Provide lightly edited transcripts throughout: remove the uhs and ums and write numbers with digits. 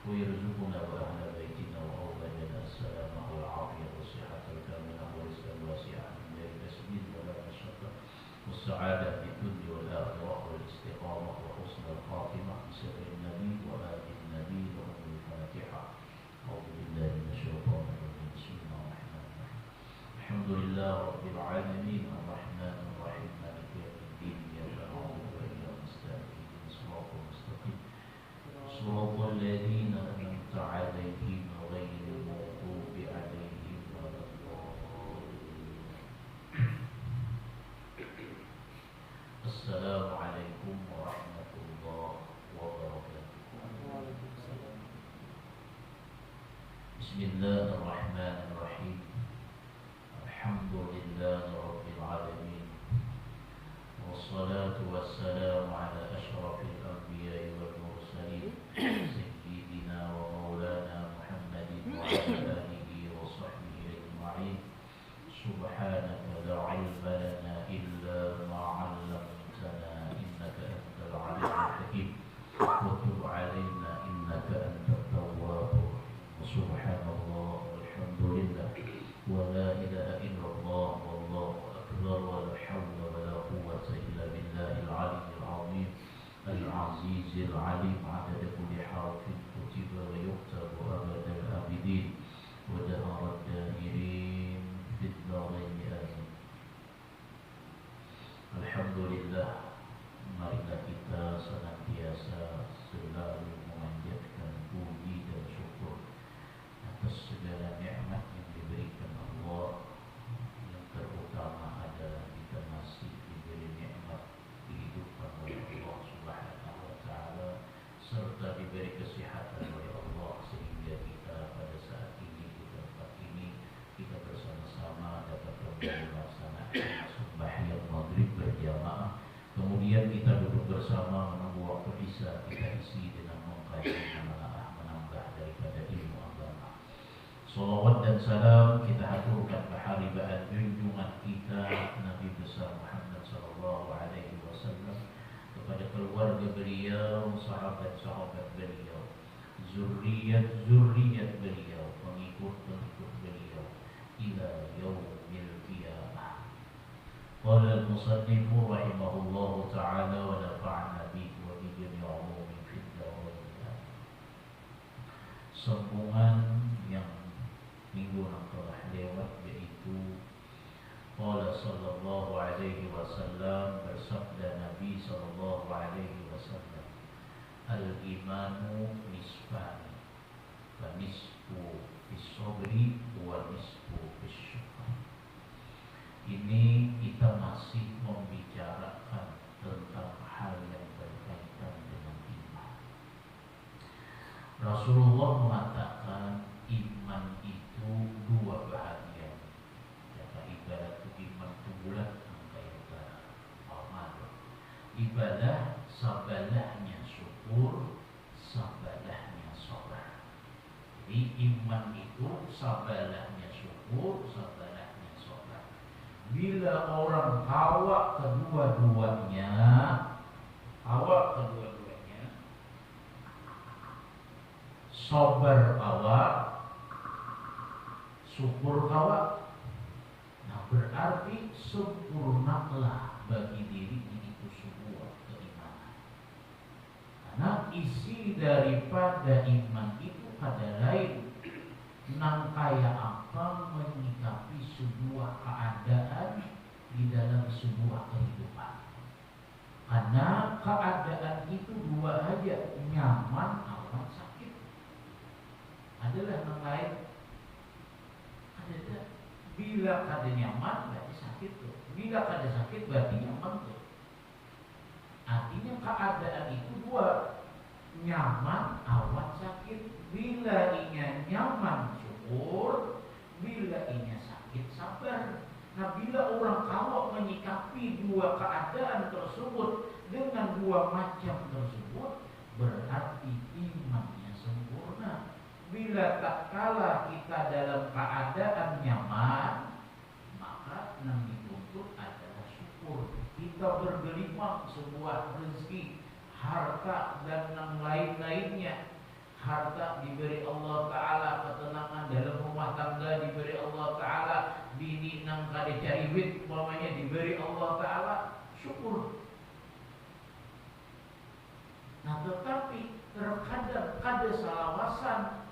ويرزقنا وأهل بيتنا وأولادنا السلامة والعافية والصحة الكاملة ورزقا واسعا من غير تسديد ولا مشقة والسعادة في الدنيا والآخرة والاستقامة وحسن الخاتمة بسر النبي وآل النبي وأم الفاتحة. أعوذ بالله من الشيطان الرجيم. بسم الله الرحمن الرحيم. الحمد لله رب العالمين الرحمن الرحيم مالك يوم الدين إياك نعبد وإياك نستعين اهدنا الصراط المستقيم صراط الذين أنعمت عليهم غير المغضوب عليهم ولا الضالين. السلام عليكم ورحمة الله وبركاته. بسم الله الرحمن الرحيم. الحمد لله رب العالمين والصلاة والسلام على أشرف الأنبياء والمرسلين سيدنا ومولانا محمد وعلى آله وصحبه أجمعين. سبحانك لا علم لنا إلا ما علمتنا إنك أنت العليم الحكيم وتب علينا إنك أنت التواب. سبحان الله والحمد لله ولا إله إلا الله والله أكبر ولا حول ولا قوة إلا بالله العلي العظيم العزيز العليم عدد كل حرف كتب ويكتب أبد الآبدين ودهر الداهرين في الدارين آمين. Alhamdulillah, marilah kita senantiasa selalu memanjatkan puji dan syukur atas segala nikmat yang diberikan Allah, yang terutama adalah kita masih diberi nikmat kehidupan oleh Allah Subhanahu wa taala serta diberi kesehatan oleh Allah sehingga kita pada saat ini di tempat ini kita bersama-sama dapat kembali melaksanakan sembahyang maghrib berjamaah. Kemudian kita duduk bersama menunggu waktu isya, kita isi dengan mengkaji menambah daripada ilmu agama. Salawat dan salam kita haturkan keharibaan junjungan kita Nabi besar Muhammad sallallahu alaihi wasallam, kepada keluarga beliau, sahabat-sahabat beliau, zuriat beliau, pengikut-pengikut beliau ila yaumil qiyamah. Qala al-musannif rahimahullahu ta'ala wa nafa'ana bihi wa bi jami'i ulumi fid darain. Sambungan yang minggu yang telah lewat, yaitu qala sallallahu alaihi wasallam, bersabda Nabi sallallahu alaihi wasallam, al-imanu nisfani fa nisfu fis sabri wa nisfu fis syukr. Ini kita masih membicarakan tentang hal yang berkaitan dengan iman. Rasulullah mengatakan iman itu dua bahagian. Kata ibarat iman itu bulat angkai utara. Ibadah sabalahnya syukur, sabalahnya sabar. Jadi iman itu sabalahnya syukur, sabalahnya sabar. Bila orang hawa kedua-duanya, sabar awak, syukur awak, nah berarti sempurnalah bagi diri itu sebuah keimanan. Karena isi daripada iman itu ada lain, nang kaya apa menyikapi sebuah keadaan di dalam sebuah kehidupan. Karena keadaan itu dua aja, nyaman atau sakit. Adalah yang lain. Ada. Bila ada nyaman berarti sakit tuh. Bila ada sakit berarti nyaman tuh. Artinya keadaan itu dua, nyaman awat sakit. Bila inya nyaman syukur, bila inya sakit sabar. Nah bila orang kalau menyikapi dua keadaan tersebut dengan dua macam tersebut, berarti imannya sempurna. Bila tak kala kita dalam keadaan nyaman, maka yang dituntut adalah syukur. Kita bergelimang sebuah rezeki, harta dan yang lain-lainnya. harta diberi Allah Ta'ala, ketenangan dalam rumah tangga diberi Allah Ta'ala, bini nang kade cari wit umpamanya diberi Allah Ta'ala, syukur. Nah tetapi terkadang kada salawasan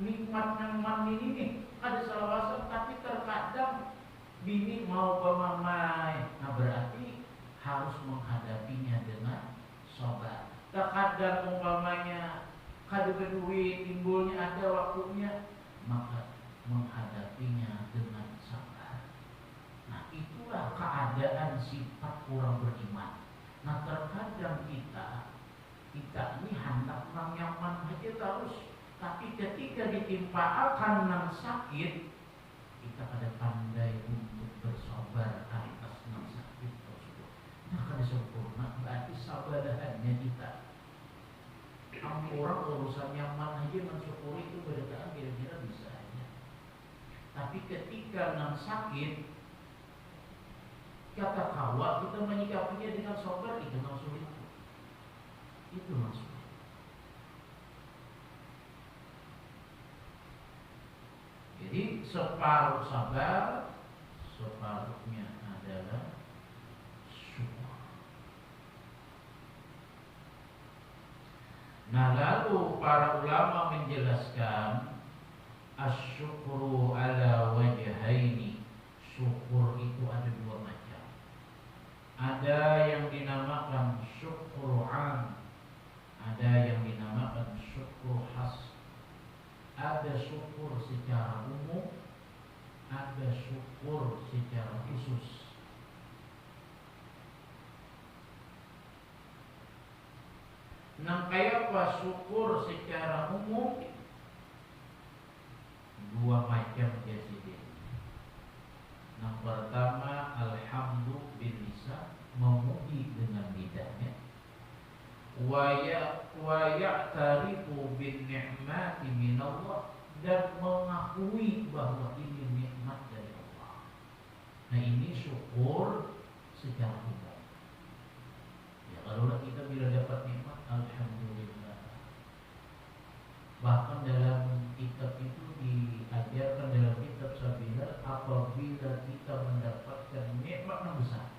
nikmat nang man ini kada salawasan, tapi terkadang bini mau pemamai. Nah berarti harus menghadapinya dengan sabar. Terkadang umpamanya kada berduit, timbulnya ada waktunya, maka menghadapinya dengan sabar. Nah itulah keadaan sifat orang beriman. Nah terkadang kita ini hendak nang nyaman aja terus, tapi ketika ditimpa akan nang sakit, kita kada pandai untuk bersabar atas nang sakit tersebut. Nah kada sempurna, berarti sabarahannya kita. Orang urusan nyaman aja mensyukuri itu berdasarkan kira-kira bisa aja. Tapi ketika nang sakit, kata kawa kita menyikapinya dengan sabar, itu nang sulit. Itu maksudnya. Jadi separuh sabar, separuhnya adalah syukur. Nah lalu para ulama menjelaskan asyukru ala wajhaini. Syukur itu ada dua macam. Ada yang dinamakan syukur am, ada yang dinamakan syukur khas. Ada syukur secara umum, ada syukur secara khusus. Nah kayak apa syukur secara umum? Dua macam jadi. Yang pertama alhamdulillah bil lisan, memuji dengan lidahnya. Wa ya'tarifu bin ni'mati minallah, dan mengakui bahwa ini nikmat dari Allah. Nah ini syukur secara umum. Ya kalau kita bila dapat nikmat, alhamdulillah. Bahkan dalam kitab itu diajarkan, dalam kitab Sabilah, apabila kita mendapatkan nikmat yang besar,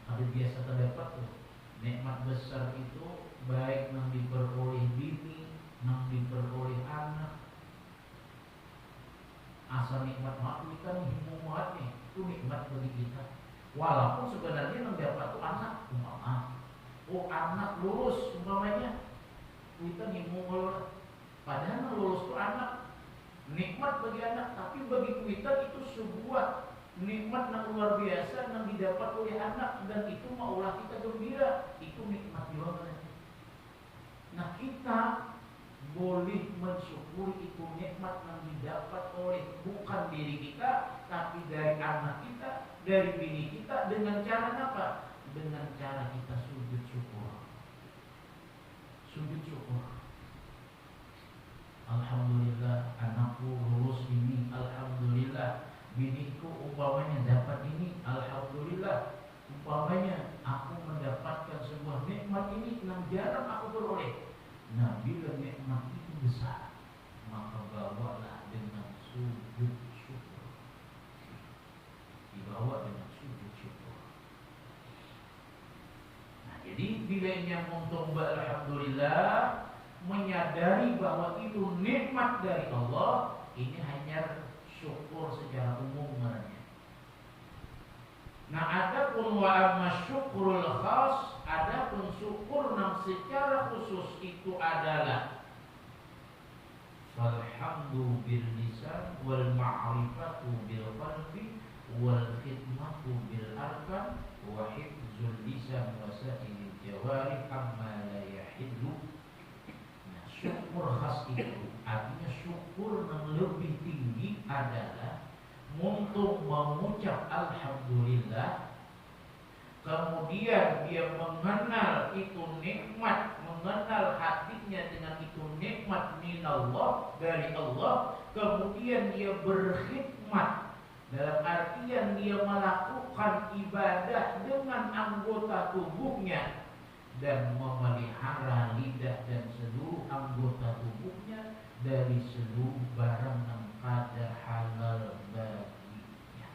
ada biasa terdapat tuh nikmat besar itu, baik yang diperoleh bini, yang diperoleh anak. Asal nikmat mati kan himumat nih, itu nikmat bagi kita. Walaupun sebenarnya yang dapat tuh anak, anak lulus umpamanya, kita himumat. Padahal lulus tuh anak, nikmat bagi anak, tapi bagi kita itu sebuah nikmat yang luar biasa yang didapat oleh anak, dan itu maulah kita gembira, itu nikmat juga. Nah kita boleh mensyukuri itu nikmat yang didapat oleh bukan diri kita, tapi dari anak kita, dari bini kita, dengan cara apa? Dengan cara kita sujud syukur. Sujud syukur. Alhamdulillah anakku lulus ini, alhamdulillah biniku umpamanya dapat ini, alhamdulillah. Umpamanya aku mendapatkan sebuah nikmat ini yang jarang aku beroleh. Nah bila nikmat itu besar, maka bawalah dengan sujud syukur. Dibawa dengan sujud syukur. Nah jadi bila yang untung alhamdulillah, menyadari bahwa itu nikmat dari Allah, ini hanya syukur secara umum namanya. Nah adapun wa amma syukrul khas, adapun syukur yang secara khusus itu adalah walhamdu bil lisan wal ma'rifatu bil qalbi wal khidmatu bil arkan wa hifzul lisan wa sa'il jawari amma la yahillu. Nah syukur khas itu artinya syukur yang lebih tinggi adalah untuk mengucap alhamdulillah, kemudian dia mengenal itu nikmat, mengenal hatinya dengan itu nikmat minallah, dari Allah, kemudian dia berkhidmat, dalam artian dia melakukan ibadah dengan anggota tubuhnya, dan memelihara lidah dan seluruh anggota tubuhnya dari seluruh barang yang kadar halal baginya.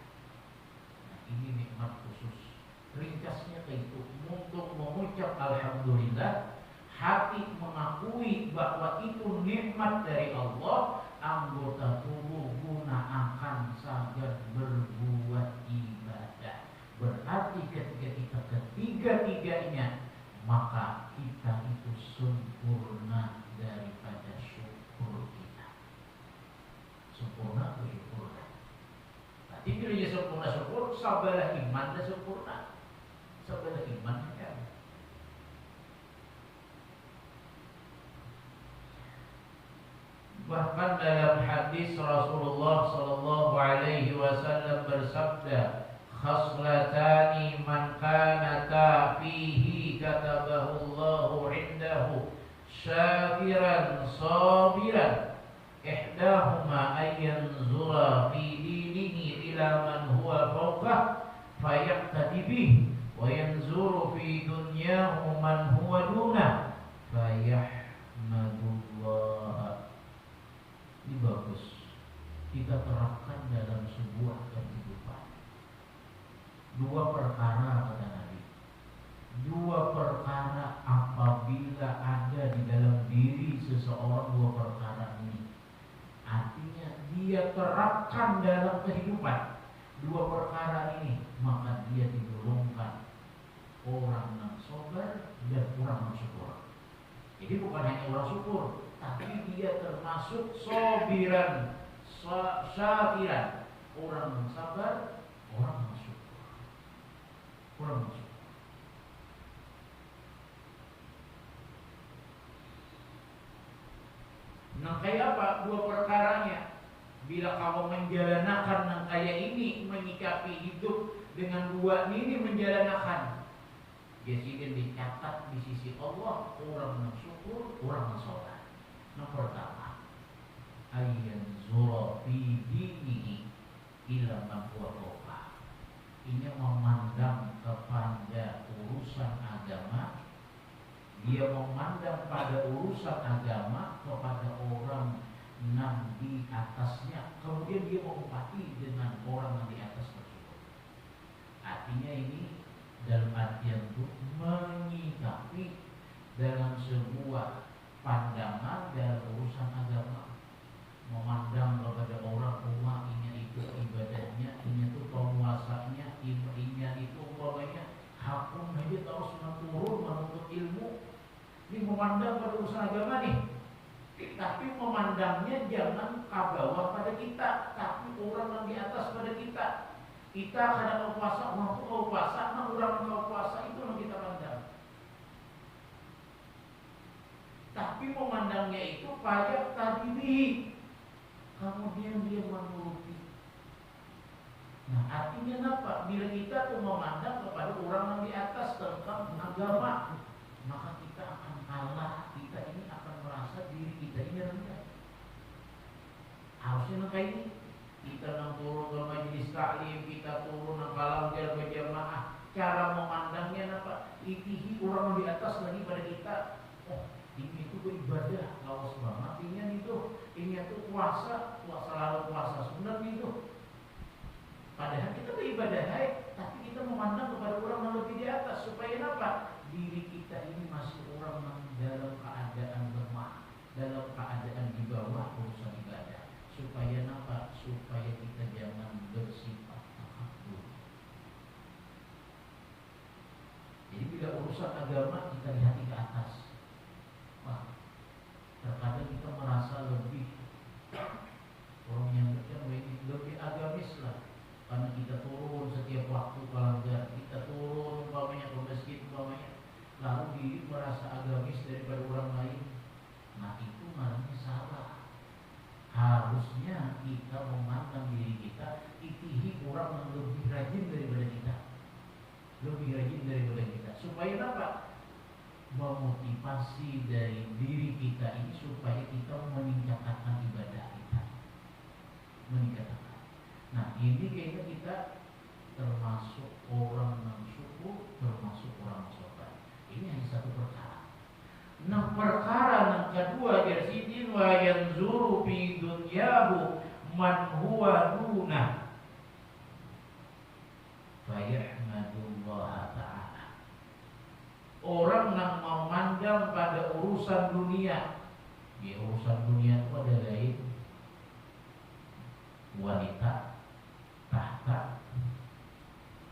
Nah, ini nikmat khusus. Ringkasnya itu untuk mengucap alhamdulillah, hati mengakui bahwa itu nikmat dari Allah, anggota tubuh gunakan saja berbuat ibadah. Berarti ketika kita ketiga-tiganya, maka kita itu sempurna daripada syukur kita. Sempurna atau syukur? Nanti bila dia sempurna syukur, sabalah iman dan sempurna. Sabalah iman kan. Bahkan dalam hadis Rasulullah sallallahu alaihi wasallam bersabda, khaslatani man kanata fihi katabahu Allahu indahu syakiran sabiran, ihdahuma ayyanzura fi dinihi ila man huwa fawqah fayaqtadi bih, wa yanzuru fi dunyahu man huwa dunah fayahmadullah. Ini bagus kita terapkan dalam sebuah kehidupan. Dua perkara kata Nabi. Dua perkara apabila ada di dalam diri seseorang, dua perkara ini artinya dia terapkan dalam kehidupan. Dua perkara ini maka dia digolongkan orang yang sabar dan orang yang syukur. Jadi bukan hanya orang syukur, tapi dia termasuk sobiran, syakiran, orang yang sabar, orang yang syukur, orang yang syukur. Nah, kayak apa dua perkaranya? Bila kamu menjalankan yang kayak ini, menyikapi hidup dengan dua ini menjalankan, jadi dicatat di sisi Allah orang yang syukur, orang yang sabar. Yang pertama, ayyanzura fi dinihi ila man huwa fawqah. Ini memandang kepada urusan agama. Dia memandang pada urusan agama kepada orang yang di atasnya, kemudian dia mengupati dengan orang yang di atas tersebut. Artinya ini dalam artian itu menyikapi dalam sebuah pandangan dalam urusan agama, memandang kepada orang ini itu ibadahnya, ini itu penguasanya, ini itu umpamanya hakum aja terus turun menuntut ilmu. Ini memandang pada urusan agama nih, tapi memandangnya jangan kabawa pada kita, tapi orang yang di atas pada kita. Kita kadang puasa, mampu puasa, nah orang yang puasa itu yang kita pandang. Tapi memandangnya itu payah tadi, kemudian dia menuruti. Nah, artinya apa? Bila kita tuh memandang kepada orang yang di atas tentang agama, maka kita akan kalah. Kita ini akan merasa diri kita ini rendah. Harusnya kayak ini. Kita nang turun ke majelis taklim, kita turun nang kalangan berjamaah. Cara memandangnya apa? Itihi orang yang di atas lagi pada kita. Oh, ini itu beribadah, lawas banget. Ini itu puasa lalu puasa sebenarnya itu. Padahal kita beribadah tapi kita memandang kepada orang yang lebih di atas. Supaya apa? Diri kita ini masih orang yang dalam keadaan lemah, dalam keadaan di bawah urusan ibadah. Supaya apa? Supaya kita jangan bersifat takabur. Jadi bila urusan agama kita lihat ke atas. Wah, terkadang kita merasa lebih orang yang lebih agamis lah. Karena kita turun setiap waktu pelanggar, kita turun umpamanya ke masjid umpamanya, lalu diri merasa agamis daripada orang lain. Nah itu namanya salah. Harusnya kita memandang diri kita itihi orang yang lebih rajin daripada kita, lebih rajin daripada kita. Supaya apa? Memotivasi dari diri kita ini supaya kita meningkatkan ibadah kita, meningkatkan. Nah ini kayaknya kita termasuk orang yang syukur, termasuk orang sabar. Ini hanya satu Nah perkara yang kedua jersidin wa yanzuru fi dunyahu man huwa duna fayahmadullah ta'ala. Orang yang memandang pada urusan dunia, ya urusan dunia itu ada lain wanita, tahta,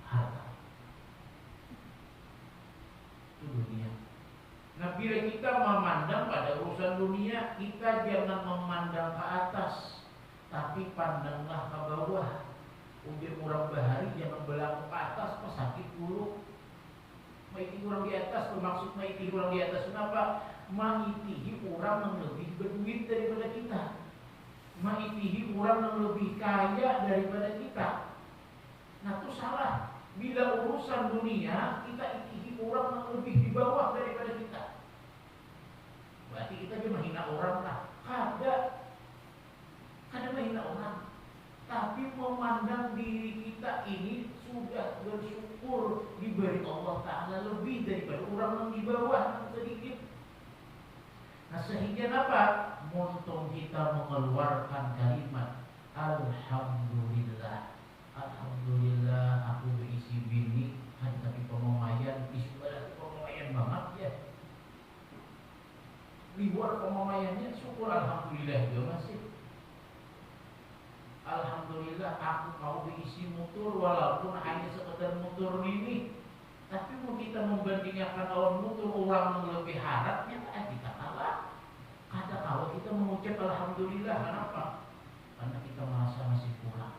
harta, itu dunia. Nah bila kita memandang pada urusan dunia, kita jangan memandang ke atas, tapi pandanglah ke bawah. Ujar orang bahari jangan berlaku ke atas, pas sakit dulu. Maiti orang di atas, bermaksud maiti orang di atas kenapa? Maitihi orang yang lebih berduit daripada kita, maitihi orang yang lebih kaya daripada kita. Nah itu salah. Bila urusan dunia, kita itihi orang yang lebih di bawah daripada kita. Berarti kita cuma hina orang lah. Kada menghina orang, tapi memandang diri kita ini sudah bersyukur diberi Allah Ta'ala lebih daripada orang yang di bawah sedikit. Nah sehingga apa? Untung kita mengeluarkan kalimat Alhamdulillah. Alhamdulillah aku berisi bini kan, tapi pemamayan istilah pemamayan banget ya. Di luar pemamayannya syukur Alhamdulillah juga masih. Alhamdulillah aku mau berisi mutur walaupun hanya sekedar mutur ini. Tapi mau kita membandingkan lawan mutur orang yang lebih harapnya tak kita kalah. Kadang kalau kita mengucap Alhamdulillah, kenapa? Karena kita merasa masih kurang.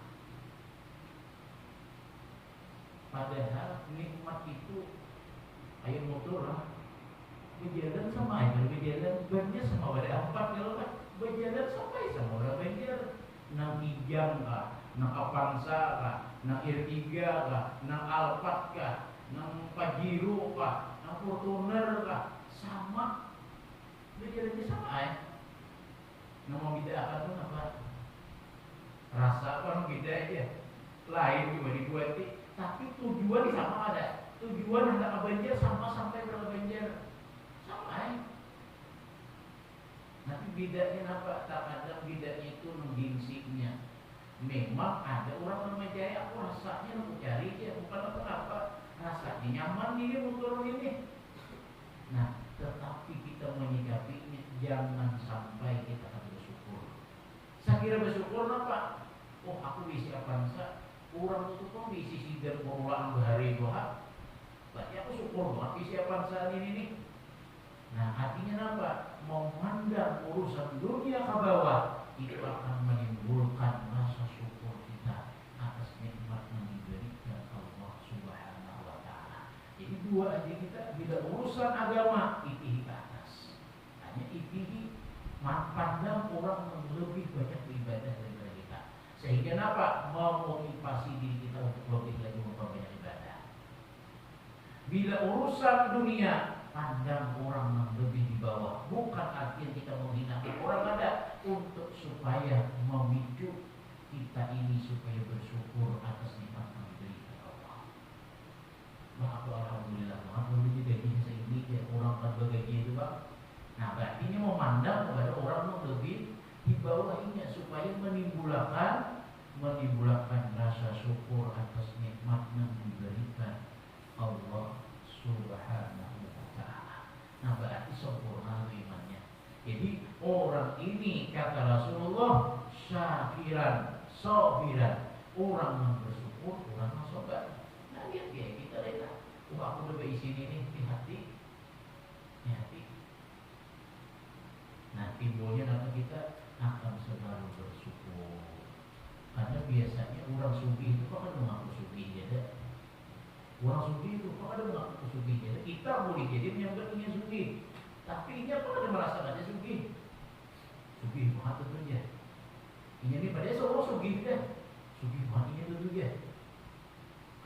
Padahal nikmat itu ayo mutur lah. Berjalan sama aja, berjalan banyak sama pada empat kalau kan berjalan sampai sama orang banjar. Nang Kijang kah, nang Avanza kah, nang R3 kah, nang Alphard kah, nang Pajero kah, nang Fortuner kah, sama. Berjalannya sama ya. Nang membedakan tuh apa? Rasa kan beda aja. Lain cuma dibuati, tapi tujuan sama ada. Tujuan hendak banjar sama sampai berapa banjar. Sama ya. Tapi bedanya apa? Tak ada bedanya itu menggengsinya. Memang ada orang yang mencari aku rasanya aku cari dia, bukan apa-apa. Rasanya nyaman ini motor ini. Nah, tetapi kita menyikapinya jangan sampai kita bersyukur. Saya kira bersyukur apa? Oh aku bisa Avanza, orang itu kok bisa sidar pengelolaan bahari doa. Berarti aku syukur banget bisa Avanza ini. Nah artinya apa? Memandang urusan dunia ke bawah itu akan menimbulkan rasa syukur kita atas nikmat yang diberikan Allah Subhanahu wa Ta'ala. Jadi dua aja kita, bila urusan agama itihi ke atas, hanya itihi pandang orang yang lebih banyak beribadah daripada kita, sehingga apa? Memotivasi diri kita untuk lebih lagi memperbanyak ibadah. Bila urusan dunia, pandang orang yang lebih di bawah, bukan artinya kita menghina orang, ada untuk supaya memicu kita ini supaya bersyukur atas nikmat yang diberikan Allah. Wah aku alhamdulillah banget memiliki gajinya segini ya, orang kan bergaji itu bang. Nah berarti ini memandang kepada orang yang lebih di bawahnya supaya menimbulkan rasa syukur atas nikmat yang diberikan Allah Subhanahu wa Ta'ala. Nah berarti sempurna imannya. Jadi orang ini kata Rasulullah syakiran, sabiran, orang yang bersyukur, orang yang sabar. Nah lihat ya kita lihat, aku udah berisi ini di hati. Nah timbulnya nama kita akan selalu bersyukur. Karena biasanya orang sufi itu kan mengaku sufi jadi. Orang sufi itu kok ada mengaku sufi jadi. Kita boleh jadi menyebutnya sufi, tapi dia kok ada merasakan dia sufi. Sufi banget tentunya. Ini pada seorang sufi kan. Sufi banget ini tentunya.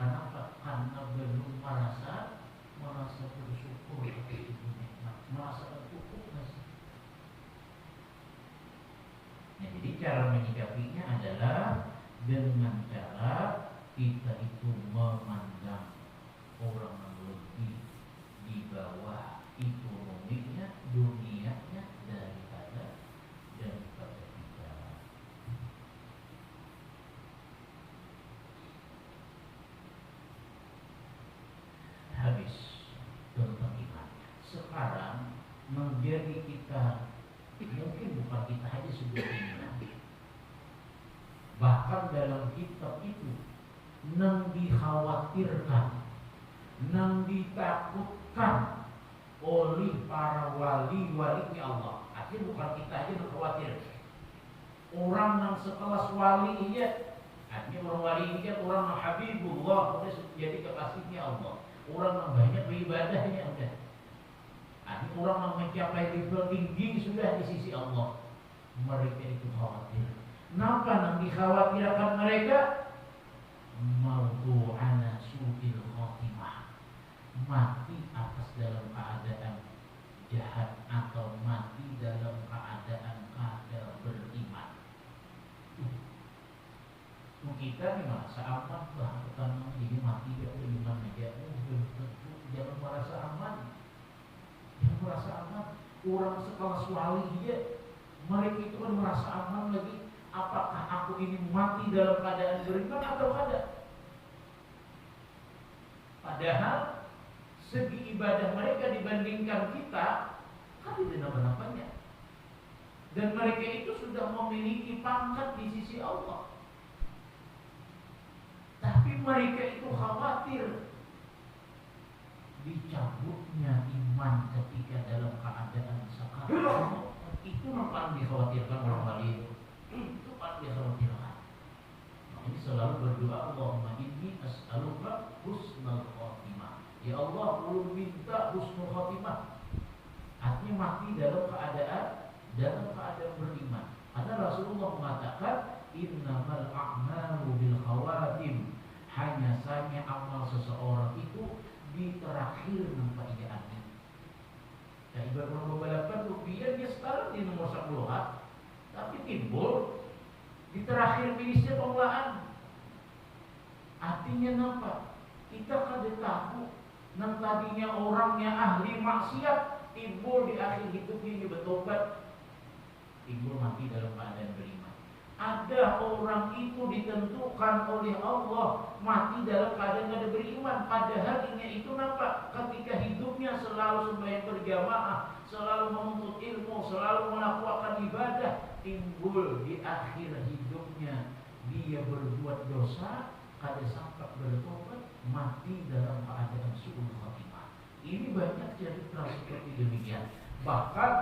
Karena apa? Karena belum merasa bersyukur itu nikmat, merasakan cukup nasi. Nah, jadi cara menyikapinya adalah dengan cara kita itu memandang orang yang lebih di bawah ekonominya, sekarang menjadi kita, mungkin bukan kita aja sebetulnya, bahkan dalam kitab itu nang dikhawatirkan, nang ditakutkan oleh para wali-wali Allah. Artinya bukan kita aja yang khawatir. Orang yang sekelas wali iya, artinya orang wali ini kan orang yang Habibullah, udah jadi kekasihnya Allah. Orang yang banyak beribadahnya udah. Artinya orang yang mencapai level tinggi sudah di sisi Allah. Mereka itu khawatir. Kenapa yang dikhawatirkan mereka? Maudu'ana su'il khatimah, mati atas dalam keadaan jahat atau mati dalam keadaan kagak beriman. Kita nih merasa aman, bahkan ini mati gak beriman aja. Belum tentu, jangan merasa aman. Jangan merasa aman. Orang sekelas wali dia, mereka itu kan merasa aman lagi. Apakah aku ini mati dalam keadaan beriman atau tidak? Padahal segi ibadah mereka dibandingkan kita kan tidak apa-apanya. Dan mereka itu sudah memiliki pangkat di sisi Allah. Tapi mereka itu khawatir dicabutnya iman ketika dalam keadaan sekarang. Itu yang paling dikhawatirkan orang wali itu. Itu paling dikhawatirkan. Ini selalu berdoa, Allahumma inni as'aluka husnul khatimah. Ya Allah, aku minta husnul khatimah. Artinya mati dalam keadaan beriman. Karena Rasulullah mengatakan, innamal a'malu bil khawatim. Hanya saja amal seseorang itu di terakhir nampaknya. Ya, ibarat orang balapan rupiah dia sekarang di nomor 10, tapi timbul di terakhir finishnya pengelolaan. Artinya nampak kita kada tahu yang tadinya orangnya ahli maksiat timbul di akhir hidupnya ini bertobat, timbul mati dalam keadaan beriman. Ada orang itu ditentukan oleh Allah mati dalam keadaan kada beriman, padahal ini itu nampak ketika hidupnya selalu sembahyang berjamaah, selalu menuntut ilmu, selalu melakukan ibadah, timbul di akhir hidupnya dia berbuat dosa, kada sampai bertobat, mati dalam keadaan su'ul khatimah. Ini banyak cerita seperti demikian. Bahkan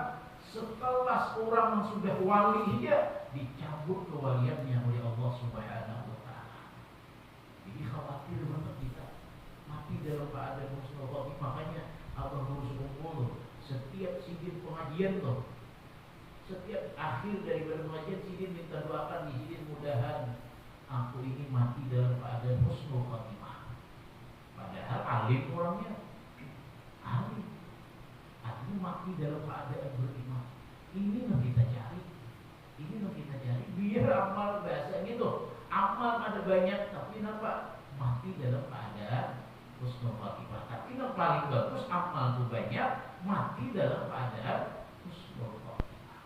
sekelas orang yang sudah wali dia dicabut kewaliannya oleh Allah Subhanahu wa taala. Jadi khawatir banget kita mati dalam keadaan husnul khatimah. Makanya Abah Guru Sukumpul setiap sidin pengajian loh, setiap akhir dari pengajian sidin minta doakan di sidin, mudahan aku ini mati dalam keadaan husnul khatimah. Padahal alim orangnya, alim. Artinya mati dalam keadaan beriman. Ini yang kita cari. Ini yang kita cari. Biar amal bahasanya tuh, amal ada banyak, tapi kenapa? Mati dalam keadaan husnul khatimah. Tapi yang paling bagus amal tuh banyak, mati dalam keadaan husnul khatimah.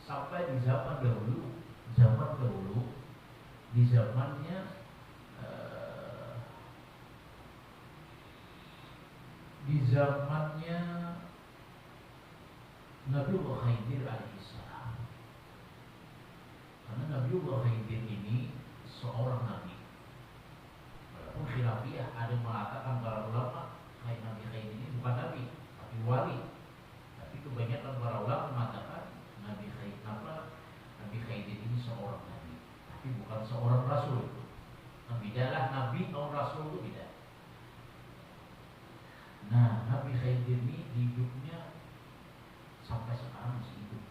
Sampai di zaman dahulu, di zamannya Nabiullah Khidir alaihissalam. Karena Nabiullah Khidir ini seorang nabi. Walaupun khilafiyah ada mengatakan para ulama Nabi Khidir ini bukan nabi, tapi wali. Tapi kebanyakan para ulama mengatakan Nabi Khidir ini seorang nabi, tapi bukan seorang rasul. Bedalah nabi atau rasul itu beda. Nah, Nabi Khidir ini hidupnya sampai sekarang masih hidup.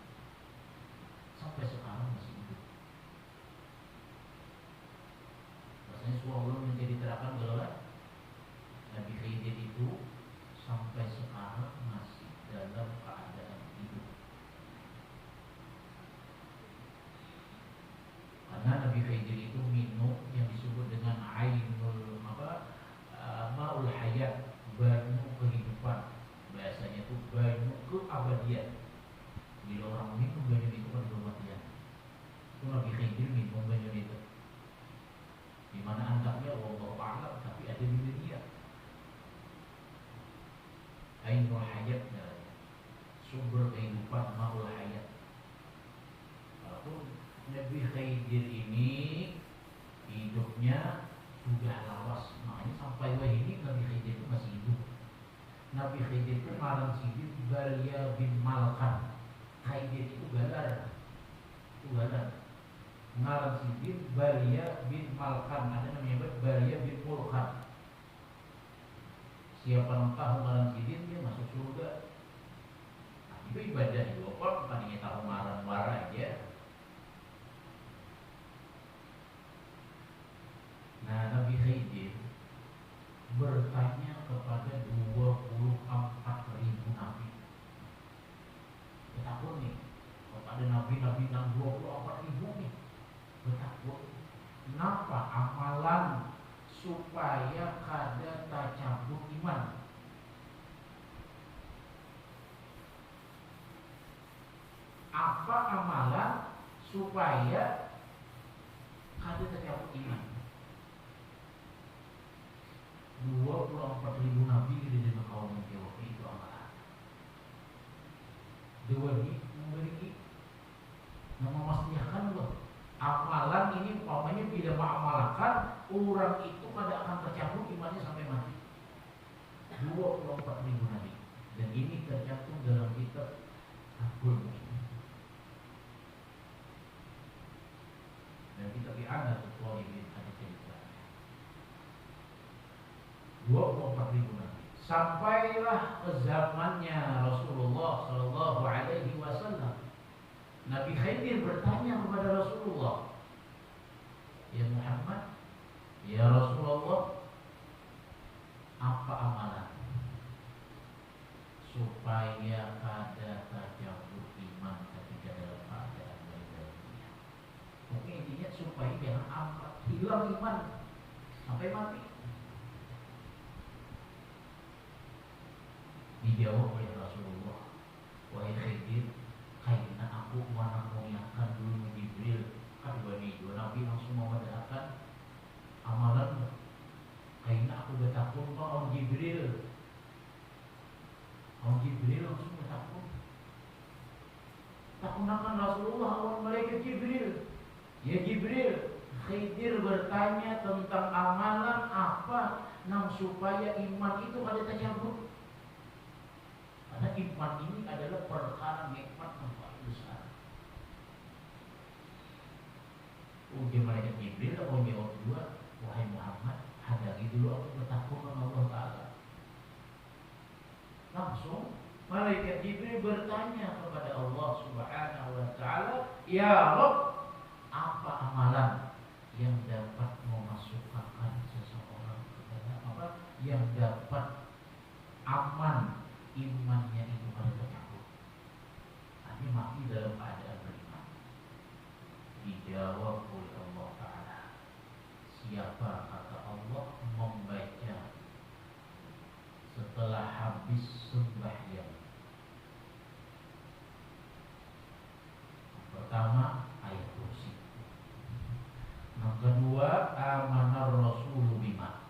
Rasanya semua ulama menjadi terapan bahwa Nabi Khidir itu sampai sekarang masih dalam keadaan hidup. Karena Nabi Khidir itu minum yang disebut dengan ainul ma'ul hayat, banyu kehidupan. Bahasanya itu banyu keabadian. ngaran sidin Balia bin Malkan. Khaidin itu galar. Ngaran sidin Balia bin Malkan. Ada namanya Balia bin Mulkan. Siapa yang tahu ngaran sidin dia masuk surga. Nah, itu ibadah juga kok bukan tahu ngaran wara aja. Nah, Nabi Khidir bertanya kepada 24.000 nabi. Betakun nih, kalau ada nabi-nabi yang 24.000 nih, betakun. Kenapa amalan supaya kada tercampur iman? Apa amalan supaya kada tercampur iman? 24.000 nabi di dalam kaum Jawa itu amalan. Dewa ini memiliki memastikan loh amalan ini umpamanya bila mengamalkan orang itu kada akan tercampur imannya sampai mati. 24.000 nabi dan ini tercantum dalam kitab Al-Qur'an dan kitab I'anatul Talibin ada cerita 24.000 nabi. Sampailah ke zamannya Rasulullah Sallallahu Alaihi Wasallam. Nabi Khidir bertanya kepada Rasulullah, ya Muhammad, ya Rasulullah, apa amalan supaya kada tercampur iman ketika dalam keadaan meninggal dunia? Mungkin intinya supaya jangan hilang iman sampai mati. Dijawab oleh Rasulullah, wahai Khidir, kayaknya aku mana mengingatkan dulu Jibril. Kan dua nabi langsung memadakan amalan. Kayaknya aku bertakun orang Jibril. Orang Jibril langsung bertakun. Takunakan Rasulullah orang malaikat Jibril. Ya Jibril, Khidir bertanya tentang amalan apa yang supaya iman itu ada tercampur. Karena iman ini adalah perkara nikmat yang paling besar. Uji malaikat Jibril aku jawab dua, wahai Muhammad, hadagi dulu aku bertakwa kepada Allah Ta'ala. Langsung malaikat Jibril bertanya kepada Allah Subhanahu Wa Ta'ala, ya Rabb, apa amalan yang dapat memasukkan seseorang kepada apa? Yang dapat aman imannya itu pada tercampur, hanya mati dalam keadaan beriman. Dijawab oleh Allah Ta'ala, siapa kata Allah membaca setelah habis sembahyang. Pertama ayat kursi, yang kedua amanar rasulu bima,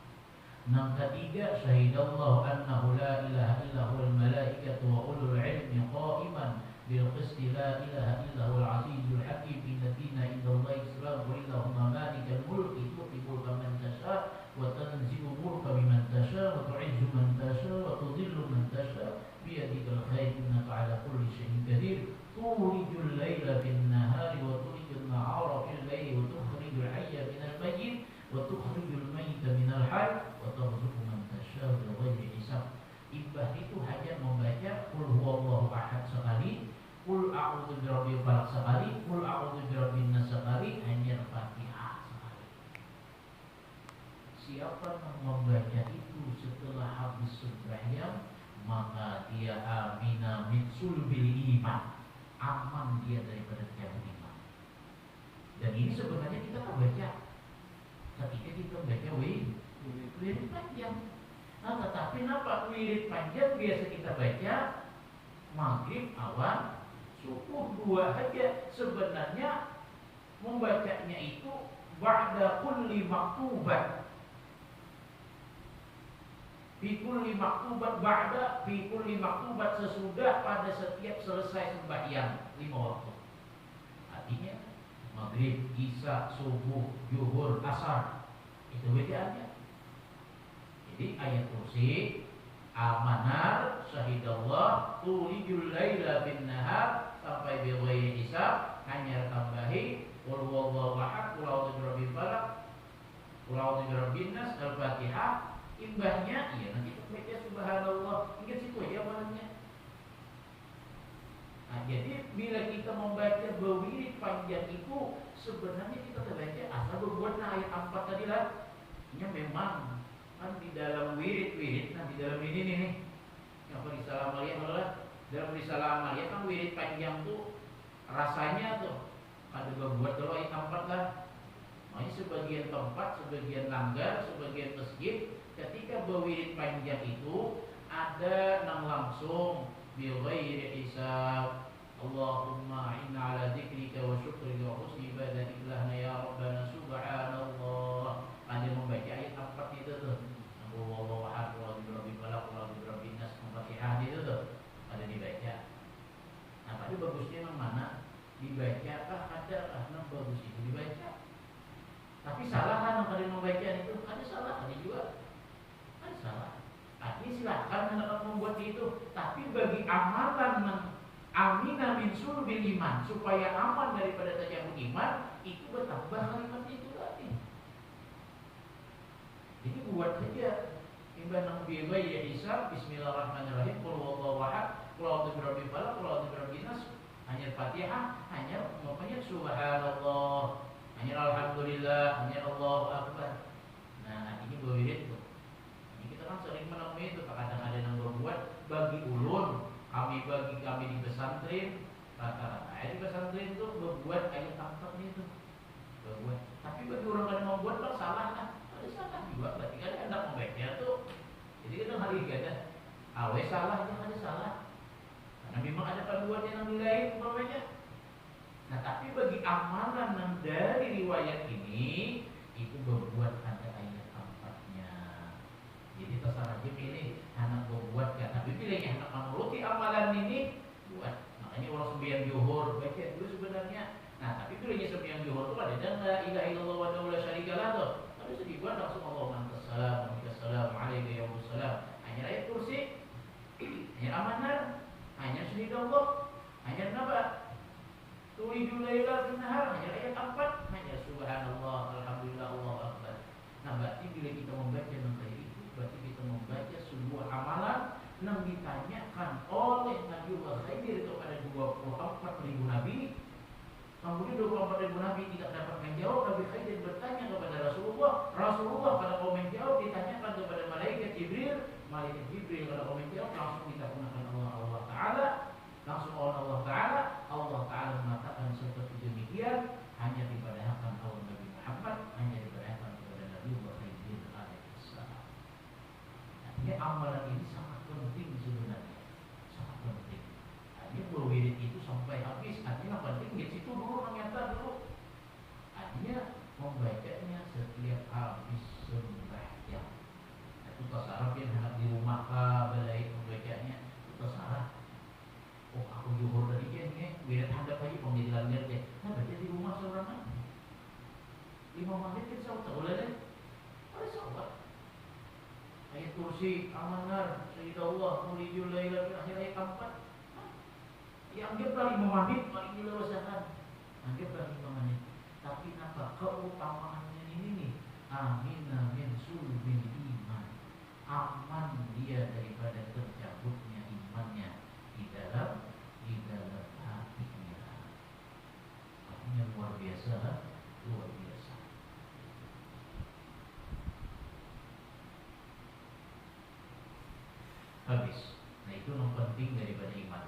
yang ketiga syahidallahu annahu la ilaha illa huwal malaikatu wa ulul ilmi qa'iman bil qisti la ilaha illa huwal azizul hakim inna dina indallahi islam wa illahumma malikal mulki tu'ti mulka man tasha wa tanzi'u mulka mimman tasha wa tu'izzu man tasha wa tudhillu man tasha biyadikal khair innaka ala kulli syai'in qadir tulijul laila fin nahari wa tulijul nahara fil laili wa tukhrijul hayya minal mayyit wa tukhrijul mayyita minal hayy wa tarzuqu man tasha bighairi hisab. Ibadah itu hanya membaca qul huwallahu ahad sekali, qul a'udzu birabbil falaq sekali, qul a'udzu birabbin nas sekali, hanya Fatihah sekali. Siapa yang membaca itu setelah habis sembahyang, maka dia amina min sulbil iman, aman dia daripada tercampur iman. Dan ini sebenarnya kita membaca ketika kita membaca wirid panjang. Nah, tetapi kenapa wirid panjang biasa kita baca maghrib, awan, subuh dua aja. Sebenarnya membacanya itu ba'da kulli maktubat, fi kulli maktubat ba'da, fi kulli maktubat sesudah pada setiap selesai sembahyang 5 waktu. Artinya maghrib, isya, subuh, zuhur, asar, itu bacaannya. Jadi ayat kursi Amanar syahidallah tulijul laila bin nahar sampai bighairi hisab, hanya tambahi qul huwallahu ahad, qul a'udzu birabbil falaq, qul a'udzu birabbin nas, al-Fatihah. Imbahnya iya nanti kita baca subhanallah, ingat situ ya amalannya. Nah, jadi bila kita membaca berwirid panjang itu sebenarnya kita terbaca asal berbuat ayat 4 tadi lah. Ini memang kan di dalam wirid, nah di dalam ini nih apa di salam aliyah adalah dalam di salam aliyah kan wirid panjang tuh rasanya tuh ada berbuat kalau ayat 4 kan. Makanya sebagian tempat, sebagian langgar, sebagian masjid ketika berwirid panjang itu ada yang langsung bighairi hisab. Allahumma inna ala dzikrika wa syukrika wa husni ibadatika ya rabbana subhanallah. Ada membaca ayat 4 itu tuh. Wallahu ahad, wallahu birabbil falaq, wallahu birabbin nas, Al-Fatihah itu tuh ada dibaca. Nah, tapi bagusnya yang mana? Dibaca kah ada nah bagus itu dibaca. Tapi salah kan kalau membaca itu ada salah, ada juga ada salah. Tapi silakan anak membuat itu. Tapi bagi amalan amina min sulbil iman, supaya aman daripada tercabut iman, itu bertambah kalimat itu lagi. Jadi buat saja imbang bibai ya hisab, bismillahirrahmanirrahim, qul huwallahu ahad, qul a'udzu birabbil falaq, qul a'udzu birabbin nas, hanya Fatihah, hanya makanya subhanallah, hanya alhamdulillah, hanya Allahu akbar. Nah, ini berwirid tuh. Ini kita kan sering menemui itu, kadang ada yang berbuat bagi ulun, bagi kami di pesantren, rata-rata di pesantren itu berbuat ayat 4 itu. Berbuat. Tapi bagi orang yang membuat kan salah kan? Ada salah juga, berarti kan hendak membaca tuh. Jadi kita hari ada awe salah aja ada salah. Karena memang ada panduan yang lain umpamanya. Nah, tapi bagi amalan yang dari riwayat ini itu berbuat ada ayat 4-nya. Jadi terserah dia pilih anak berbuat kan. Tapi pilihnya anak menuruti amalan ini buat. Makanya orang sembahyang zuhur baca dulu sebenarnya. Nah, tapi pilihnya sembahyang zuhur itu ada la ilaha illallah wa la syarika lah tuh. Tapi dibuat langsung Allahumma antas salam wa minkas salam alayka ya wassalam. Hanya ayat kursi, hanya amanar, hanya syahidallah, hanya naba. Tulijul laila bin nahar, hanya ayat 4, hanya subhanallah, alhamdulillah, Allahu akbar. Nah, berarti bila kita membaca tentang itu, berarti kita membaca sebuah amalan yang ditanyakan oleh Nabi Khidir kepada 24.000 nabi. Kemudian 24.000 nabi tidak dapat menjawab, Nabi Khidir bertanya kepada Rasulullah. Rasulullah pada kau menjawab ditanyakan kepada malaikat Jibril. Malaikat Jibril pada kau menjawab langsung dikatakan Allah Ta'ala. Langsung Allah Ta'ala mengatakan seperti demikian, hanya dipadahkan kaum Nabi Muhammad, hanya dipadahkan kepada Nabi Khidir alaihissalam. Artinya amalan ini sangat penting sebenarnya, sangat penting. Artinya berwirid itu sampai habis, artinya penting di situ dulu ternyata dulu. Artinya membacanya setiap habis sembahyang. Itu tasarruf yang hendak di rumah balai membacanya itu tasarruf. Oh, aku zuhur tadi ya nih, biar hadap aja pemilihan ngerti. Nah, baca di rumah seorang 5 menit kita sama tak boleh deh. Ada sahabat. Ayat kursi, amanar, sayyidallah, mulijul laila fil akhir ayat 4. Ya anggaplah 5 menit paling dilawasakan. Anggaplah 5 menit. Tapi apa keutamaannya ini nih? Amina min sulbil iman. Aman dia daripada tercabutnya imannya di dalam hatinya. Artinya luar biasa, luar biasa. Habis. Nah, itu yang penting daripada iman.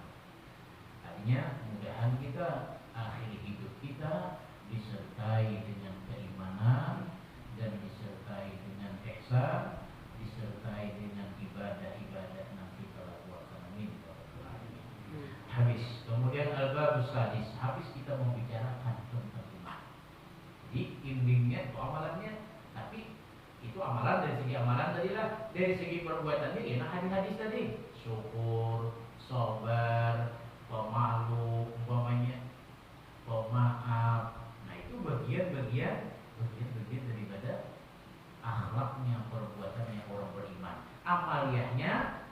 Artinya mudahan kita akhir hidup kita disertai dengan keimanan dan disertai dengan ihsan, disertai dengan ibadah-ibadah yang kita lakukan. Amin. Habis. Kemudian al-babus sadis. Habis kita membicarakan tentang iman. Jadi bimbingnya itu amalannya, tapi itu amalan dari segi amalan tadi lah. Dari segi perbuatannya enak hadis-hadis tadi. Syukur, sabar, pemalu, umpamanya, pemaaf. Nah, itu bagian-bagian daripada akhlaknya, perbuatannya orang beriman. Amaliyahnya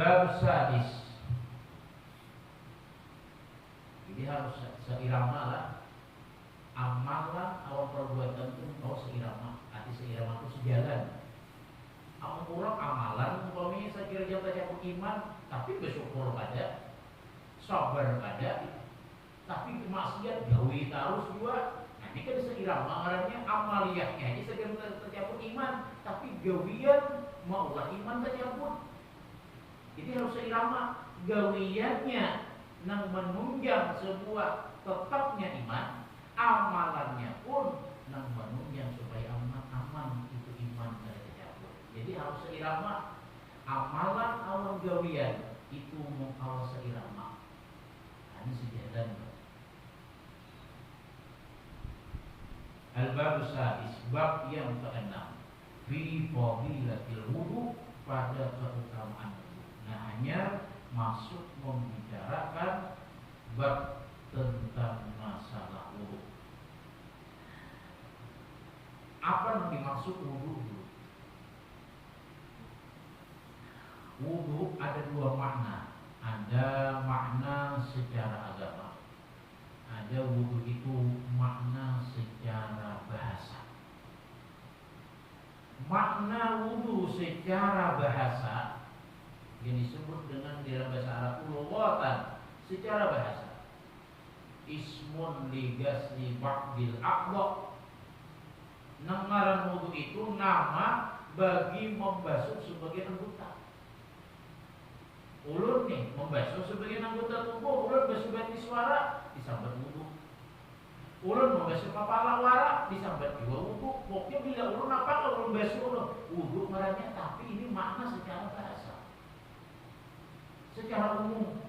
Al-bab sadis. Jadi harus seirama lah. Amalan awal perbuatan itu harus seirama. Arti seirama itu sejalan. Awal kurang amalan, umpamanya saya kira jauh campur iman, tapi bersyukur pada, sabar pada, tapi maksiat gawe terus juga. Nah, ini kan seirama ngarannya amaliyahnya aja segera tercampur iman, tapi gawian maulah iman tercampur. Jadi harus seirama gawiannya nang menunjang sebuah tetapnya iman, amalannya pun nang menunjang supaya aman itu iman dari tercampur. Jadi harus seirama amalan awal gawian itu mau seirama. Ini sejalan. Al-bab sadis, bab yang keenam, fi fadilatil wudu, pada keutamaan wudu. Nah, hanya masuk membicarakan bab tentang masalah wudu. Apa yang dimaksud wudu? Wudu ada dua makna. Ada makna secara agama. Ada wudu itu makna secara bahasa. Makna wudu secara bahasa yang disebut dengan dalam bahasa Arab lughatan, secara bahasa, ismun li ghasli ba'dil a'dha. Ngaran wudu itu nama bagi membasuh sebagian anggota. Ulun nih membasuh sebagian anggota tubuh, ulun basuh suara disambat wudu. Ulun membasuh kepala wara disambat juga wudu. Pokoknya bila ulun apa kalau ulun basuh ulun wudu ngarannya, tapi ini makna secara bahasa. Secara umum,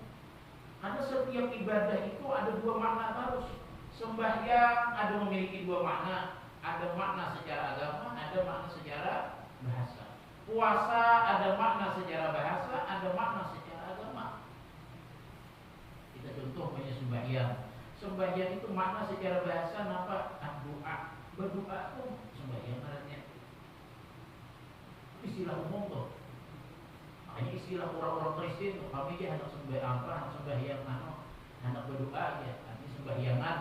karena setiap ibadah itu ada dua makna terus. Sembahyang ada memiliki dua makna, ada makna secara agama, ada makna secara bahasa. Puasa ada makna secara bahasa, ada makna secara agama. Kita contoh punya sembahyang. Sembahyang itu makna secara bahasa apa? Doa. Berdoa itu sembahyang artinya. Istilah umum tuh. Makanya istilah orang-orang Kristen, kami dia anak sembahyang anak berdoa ya, artinya sembahyangan.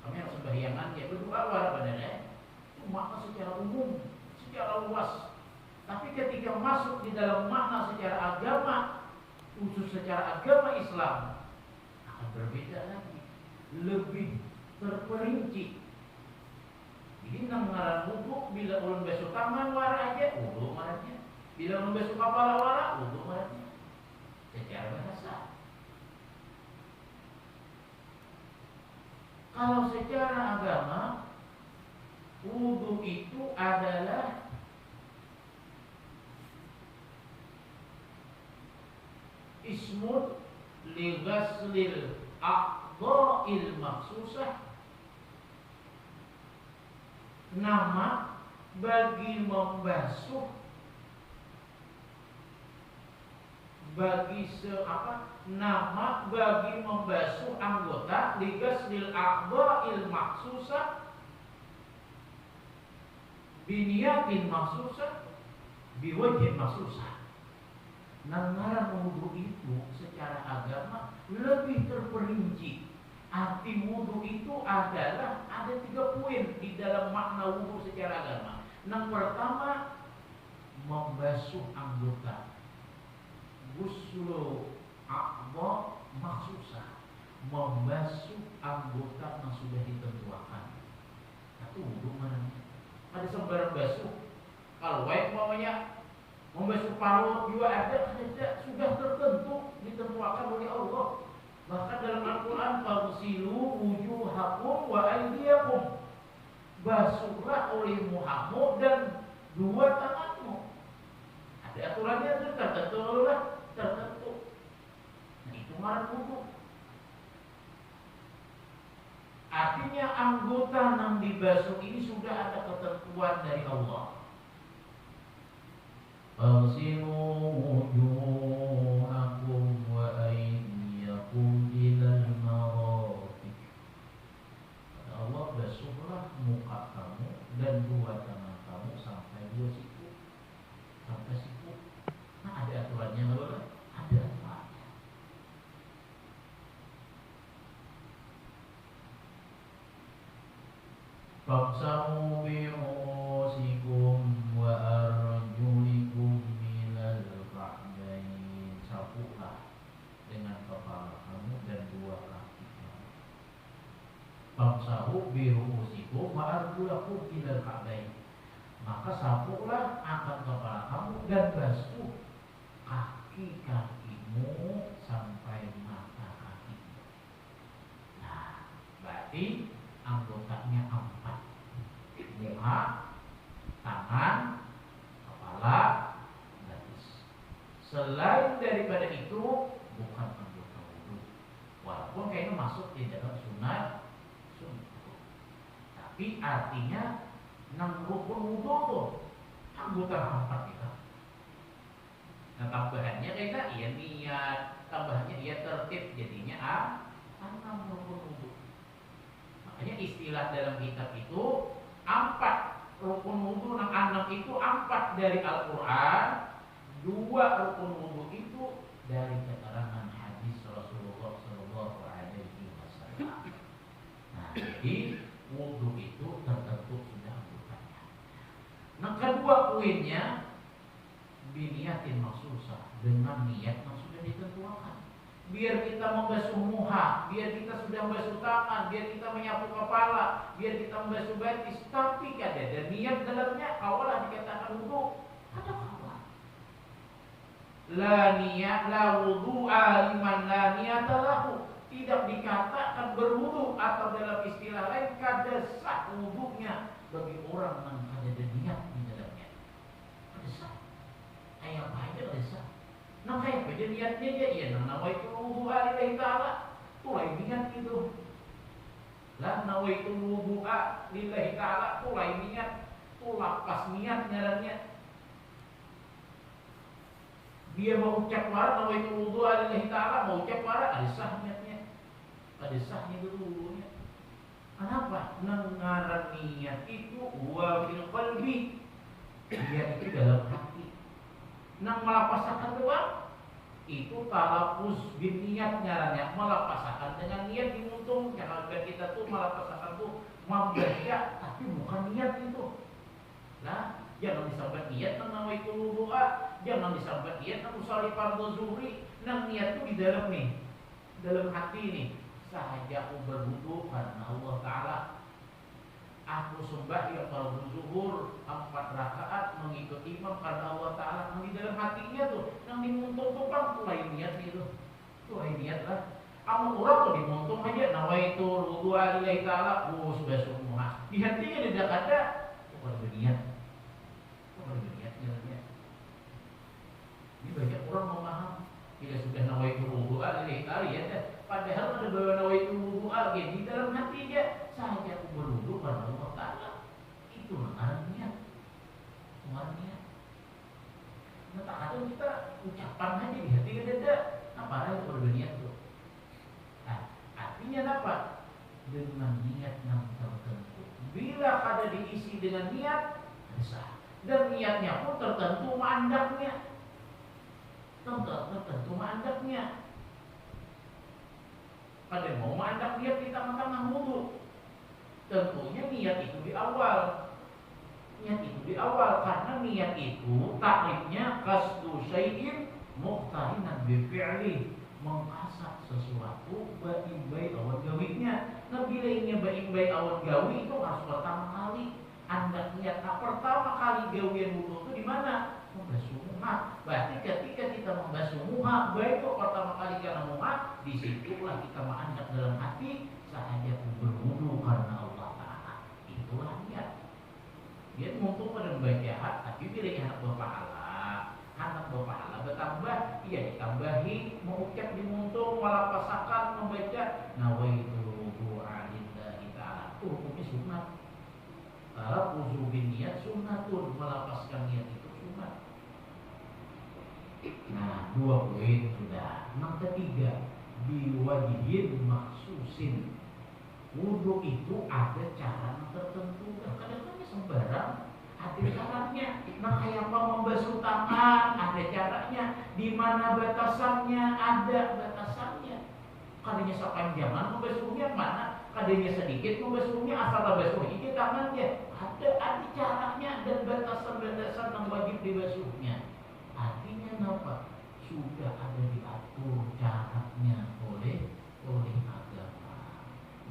Kami anak sembahyangan ya, berdoa luar badannya. Itu makna secara umum, secara luas. Tapi ketika masuk di dalam makna secara agama, khusus secara agama Islam, akan berbeda lagi, lebih terperinci. Jadi ngaran wudu bila ulun basuh tangan wara aja, wudu ngarannya. Bila ulun basuh kepala wara, wudu ngarannya. Secara bahasa. Kalau secara agama, wudu itu adalah ismun li ghaslil a'dha'il maksusah, nama bagi membasuh, nama bagi membasuh anggota, li ghaslil a'dha'il maksusah biniyatin maksusah biwajhin maksusah. Ngaran wudu itu secara agama lebih terperinci. Arti wudu itu adalah ada 3 poin di dalam makna wudu secara agama. Yang pertama, membasuh anggota. Ghuslu a'dha maksusah, membasuh anggota yang sudah ditentukan. Itu wudu mana? Ada sembarang basuh. Kalau baik umpamanya membasuh paru juga ada sudah tertentu ditentukan oleh Allah. Bahkan dalam Al-Quran, "Faghsilu wujuhakum wa aydiyakum." Basuhlah olehmu muhammad dan 2 tanganmu. Ada aturannya tertentu lah, tertentu. Nah, itu ngaran wudu. Artinya anggota yang dibasuh ini sudah ada ketentuan dari Allah. Faghsilu wujuhakum wa aydiyakum ilal marafiq. Kata Allah, basuhlah muka kamu dan 2 tangan kamu sampai 2 siku. Sampai siku. Nah, ada aturannya enggak? Famsahu birusikum wa arjulikum minal ka'bain. Sapulah dengan kepala kamu dan dua kaki kamu. Famsahu birusikum wa arjulakum minal ka'bain. Maka sapulah akan kepala kamu dan basuh kaki-kakimu sampai mata kaki. Nah, berarti anggotanya 4: muka, tangan, kepala, betis. Selain daripada itu bukan anggota wudu. Walaupun kayaknya masuk di dalam sunat, tapi artinya 6 rukun wudu tuh anggota 4 kita. Nah, tambahannya kayaknya iya niat, tambahannya iya tertib, jadinya 6 rukun wudu. Makanya istilah dalam kitab itu 4 rukun wudu, 6 itu 4 dari Al-Quran, 2 rukun wudu itu dari keterangan hadis Rasulullah Sallallahu Alaihi Wasallam. Nah, jadi wudu itu tertentu sudah anggotanya. Nah, kedua poinnya biniyatin maksusah, dengan niat yang sudah ditentukan. Biar kita membasuh muha, biar kita sudah membasuh tangan, biar kita menyapu kepala, biar kita membasuh batis, tapi ada niat dalamnya. Awalah dikatakan wudu, ada kawan. La niat la wudu'a liman la niyata lahu. Tidak dikatakan berwudu, atau dalam istilah lain kada sah wudunya bagi orang yang ada niat di dalamnya. Kada sah. Kayak apa aja kada sah. Nah, kayak beda niatnya dia, iya nawaitu wudu'a lillahi ta'ala, tulai niat itu. Lah nawaitu wudu'a lillahi ta'ala, tulai niat, lapas niat ngarannya. Dia mau ucap wara nawaitu wudu'a lillahi ta'ala, mau ucap wara, ada sah niatnya. Ada sahnya dulunya. Kenapa? Ngaran niat itu wa fil qalbi, dia itu dalam hati. Nang melapasakan doang itu talapus bin niat ngarannya, melapasakan dengan niat dimuntung. Jangan kita tuh melapasakan tuh membaca tapi bukan niat itu. Nah, jangan disambat niat nang nawaitu wudu'a, jangan disambat niat nang usolli fardhu zuhri. Nang niat tuh di dalam nih, dalam hati nih. Sahaja aku berwudu karena Allah Ta'ala, aku sembahyang fardhu zuhur 4 rakaat mengikuti imam karena Allah Ta'ala. Yang di dalam hatinya tuh, yang dimuntung tuh kan mulai niat itu, mulai niat lah. Amal orang tuh dimuntung aja, nawaitu wudu'a lillahi ta'ala, sudah semua. Di hatinya tidak ada, bukan berniat, bukan berniat jalannya. Ini banyak orang memaham, tidak sudah nawaitu wudu'a lillahi ta'ala ya. Padahal ada bahwa nawaitu wudu'a di dalam hati dia, sahaja aku berwudu karena Allah Ta'ala. Itu maknanya. Maknanya. Nah, tak ada kita ucapan aja di hati kita ada. Apa yang berniat tuh? Nah, artinya apa? Dengan niat yang tertentu. Bila ada diisi dengan niat, sah. Dan niatnya pun tertentu mandaknya. Tertentu mandaknya. Pada mau mandak niat di tengah-tengah wudu, tentunya niat itu di awal. Niat itu di awal, karena niat itu takrifnya qasdu syai'in muqtarinan bi fi'li, mengkasak sesuatu baimbai awan gawinya. Nah, bila ini baimbai awan gawi itu harus pertama kali Anda niat. Nah, pertama kali gawian wudu itu di mana? Membasuh muha. Berarti ketika kita membasuh muha, baik kok pertama kali karena muha, disitulah kita menganggap dalam hati sahaja berwudu karena Allah Ta'ala. Itulah niat. Dia mumpung pada membaca jahat, tapi bila anak berpahala bertambah, ia ditambahi mengucap dimuntung, melapasakan membaca nawaitu wudu'a lillahi ta'ala. Itu hukumnya sunat. Kalau wudu bin niat sunnatun, melapaskan niat itu sunat. Nah, 2 poin sudah. Yang ketiga, biwajihin maksusin. Wudu itu ada cara tertentu. Kadang-kadang sembarang ada caranya. Nah, kayak apa membasuh tangan ada caranya. Di mana batasannya ada batasannya. Kadangnya sepanjangan membasuhnya mana Kadangnya sedikit membasuhnya, asal basuh ini tangannya. Ada caranya dan batasan-batasan yang wajib dibasuhnya. Artinya apa? Sudah ada diatur caranya oleh agama.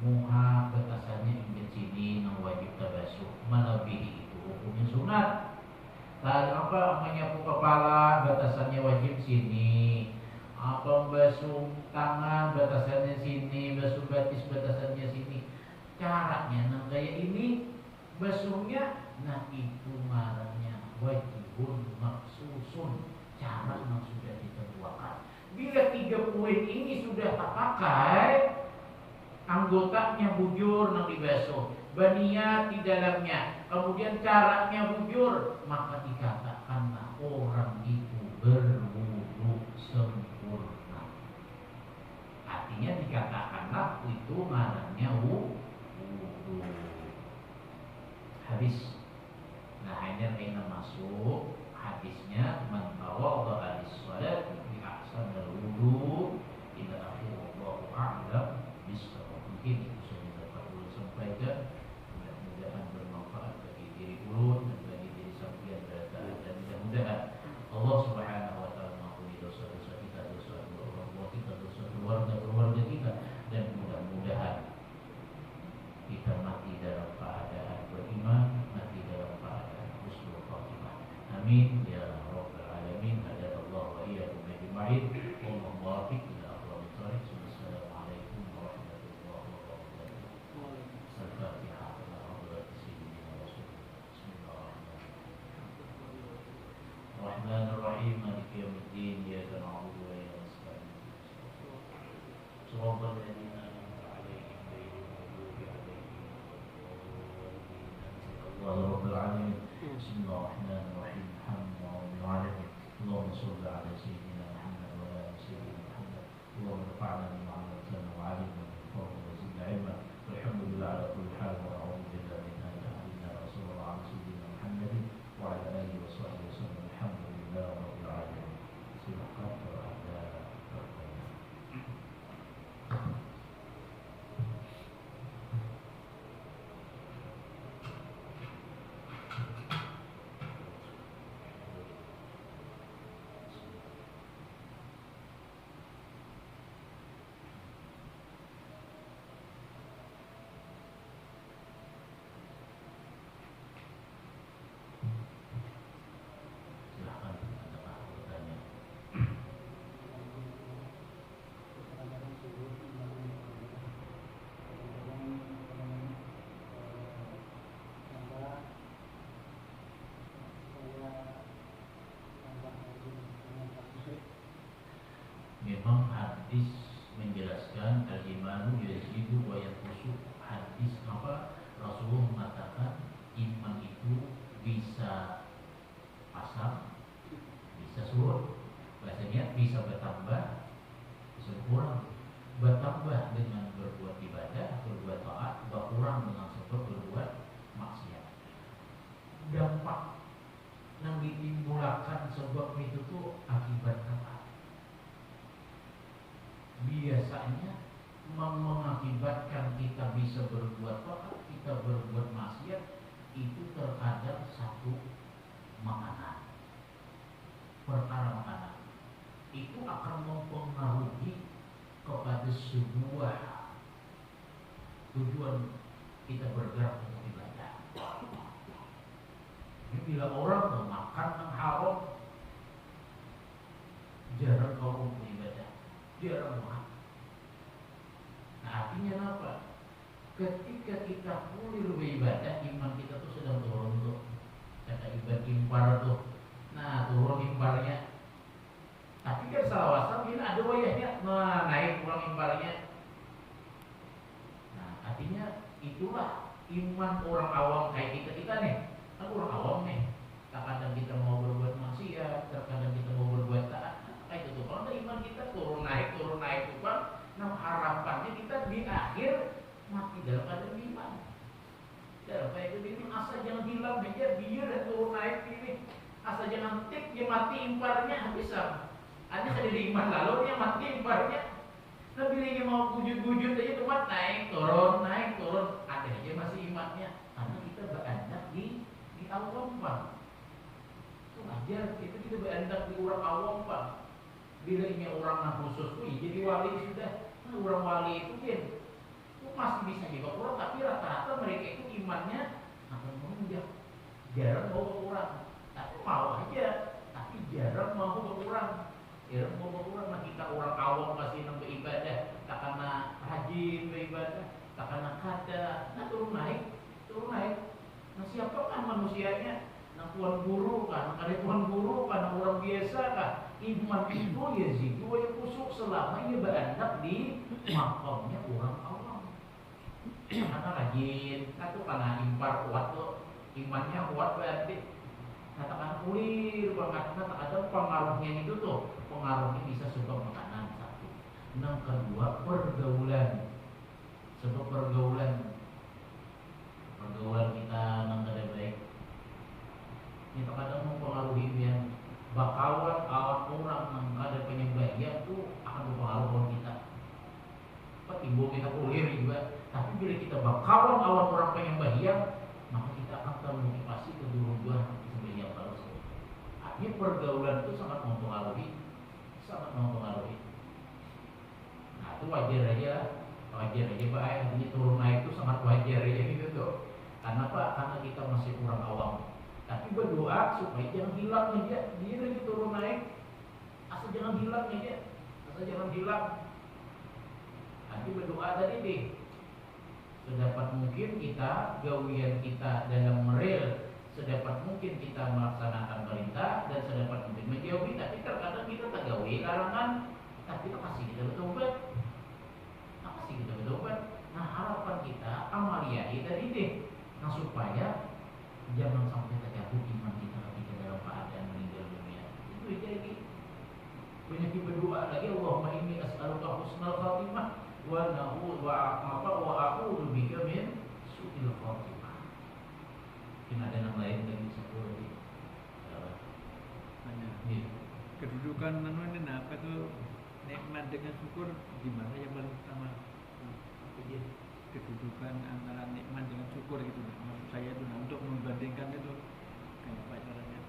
Muha batasannya yang sini yang wajib terbasuh, melebihi itu hukumnya sunat. Lalu apa menyapu kepala batasannya wajib sini. Apa basuh tangan batasannya sini, basuh batis batasannya sini. Caranya nah kayak ini basuhnya, nah itu marahnya wajibun maksusun, cara yang sudah ditentukan. Bila 3 poin ini sudah terpakai, anggotanya bujur yang dibasuh, baniyat di dalamnya, kemudian caranya bujur, maka dikatakanlah orang itu berwudu sempurna. Artinya dikatakanlah itu marahnya wudu. Hadis. Nah, ini masuk hadisnya man tawadda'a lis-shalat bi ahsanil wudu ila akhir, wallahu a'lam bishawab. Mungkin itu saja dapat ulun sampaikan. Mudah-mudahan bermanfaat bagi diri ulun dan bagi diri sampeyan dan mudah-mudahan Allah Subhanahu wa taala mengampuni dosa-dosa kita, dosa orang tua kita, dosa keluarga kita, dan mudah-mudahan kita mati dalam keadaan beriman, mati dalam keadaan husnul khatimah. Amin ya rabbal alamin. Hadallahu wa iyyakum ajma'in. Wallahu muwaffiq ila aqwamit thoriq. Wassalamualaikum warahmatullahi wabarakatuh. Al-Fatihah. Bismillahirrahmanirrahim. Maliki yaumiddin. Iyyaka na'budu wa iyyaka nasta'in. Shiratal ladzina an'amta 'alaihim ghairil maghdubi 'alaihim waladdallin. Rabbil alamin. Bismillahirrahmanirrahim. Alhamdulillahi alamin. Allahumma shalli 'ala sayyidina Muhammad wa ala ali sayyidina Muhammad. Allahumma rfa'na bima 'allamtana wa 'allimna min fadlika wa zidna 'ilma. Walhamdulillah 'ala kulli hal wa a'udzu billahi min hadha rasulullah sayyidina Muhammad wa ala alihi wa sahbihi wasallam. Alhamdulillah rabbil alamin. Silakan kalau ada pertanyaan. Silakan ada pertanyaan. Memang hadis menjelaskan al-imanu yazidu wa yanqusu. Hadis apa? Rasulullah mengatakan iman itu bisa pasang, bisa surut. Bahasanya bisa bertambah, bisa berkurang. Bertambah dengan berbuat ibadah, berbuat taat, berkurang dengan sebab berbuat maksiat. Dampak yang ditimbulkan sebab itu tuh akibat apa? Biasanya mengakibatkan kita bisa berbuat taat, kita berbuat maksiat itu terkadang satu makanan. Perkara makanan itu akan mempengaruhi kepada sebuah tujuan kita bergerak untuk ibadah. Jadi bila orang makan yang haram, jarang kau untuk ibadah, jarang makan. Nah artinya apa? Ketika kita mulai beribadah, iman kita tuh sedang turun tuh. Kata ibadah impar tuh. Nah turun imparnya. Tapi kan salawasam ini ada wayahnya, nah naik pulang imparnya. Nah artinya itulah iman orang awam kayak kita nih. Kan orang awam nih. Terkadang kita mau berbuat maksiat, terkadang kita mau berbuat taat. Kayak itu tuh. Kalau iman kita turun naik tuh kan. Nah harapannya kita di akhir mati dalam keadaan iman. Dalam keadaan ini asal jangan hilang aja biar dan turun naik ini. Asal jangan tik dia mati imparnya bisa. Ada dari iman lalu dia mati imparnya. Nah bilangnya mau bujut-bujut aja tempat naik turun, ada aja masih imannya karena kita berandak di awam Pak. Itu wajar, itu kita berandak di orang awam Pak. Bilangnya orang nah khusus tuh jadi wali sudah. Nah orang wali itu kan masih bisa juga orang, tapi rata-rata mereka itu imannya akan menunjang, jarang mau ke orang, tapi mau aja, tapi jarang mau ke orang. Jarang mau ke orang, nah kita orang awam pasti nang beribadah, tak kena rajin beribadah, tak kena kada, nah turun naik. Nah siapakah manusianya? Nah tuan guru kan, ada tuan guru kan, orang biasa kan. Iman itu ya zidu yang kusuk selama ia berandak di makamnya orang awam. Karena rajin, kan tuh karena impar kuat tuh, imannya kuat berarti katakan kulir banget, ada pengaruhnya itu tuh, pengaruhnya bisa sebab makanan satu. Yang kedua pergaulan, sebab pergaulan kita nang kada baik. Ini terkadang mempengaruhi yang bakawan awak orang nang kada penyembahnya tuh akan mempengaruhi kita. Timbul kita kulir juga, tapi bila kita bakawan awak orang penyembahnya, maka kita akan termotivasi kedua-dua sebenarnya kalau artinya pergaulan itu sangat mempengaruhi. Nah itu wajar aja Pak. Ini turun naik itu sangat wajar aja gitu tuh. Karena apa? Karena kita masih kurang awam. Tapi berdoa supaya jangan hilang aja. Dia lagi turun naik, asal jangan hilang aja, Nanti berdoa tadi deh, sedapat mungkin kita gawian kita dalam meril, sedapat mungkin kita melaksanakan perintah dan sedapat mungkin menjauhi. Tapi terkadang kita tak gawi larangan, tapi kita kasih kita bertobat. Nah harapan kita amaliahi tadi deh, nah supaya jangan sampai terjatuh iman kita ketika dalam keadaan meninggal dunia. Itu jadi banyak berdoa lagi, Allahumma inni as'aluka husnal khatimah wa a'udzu bika min su'il khatimah. Mungkin ada nama lain lagi satu lagi. Kedudukan ini apa tuh nikmat dengan syukur gimana yang paling utama? Kedudukan antara nikmat dengan syukur gitu. Maksud saya itu untuk membandingkan itu kayak apa caranya?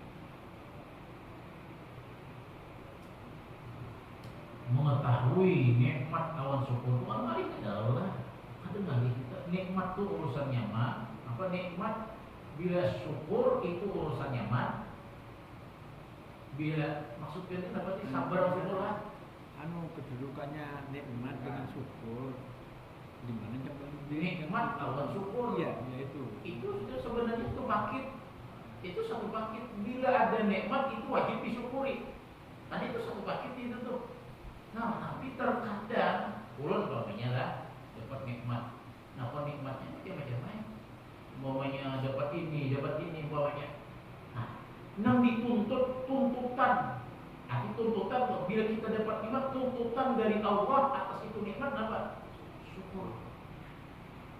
Mengetahui nikmat kawan syukur itu kan mari adalah ada ngali kita nikmat itu urusan nyaman, apa nikmat bila syukur itu urusan nyaman, bila maksudnya itu dapat sabar syukur lah. Kedudukannya nikmat dengan syukur gimana coba? Nikmat kawan syukur ya itu sebenarnya itu paket, itu satu paket. Bila ada nikmat itu wajib disyukuri. Tadi itu satu paket itu tuh. Nah, tapi terkadang ulun umpamanya lah dapat nikmat. Nah, kok nikmatnya macam-macam. Umpamanya dapat ini umpamanya. Nah, nang dituntut tuntutan. Arti tuntutan bila kita dapat nikmat, tuntutan dari Allah atas itu nikmat apa?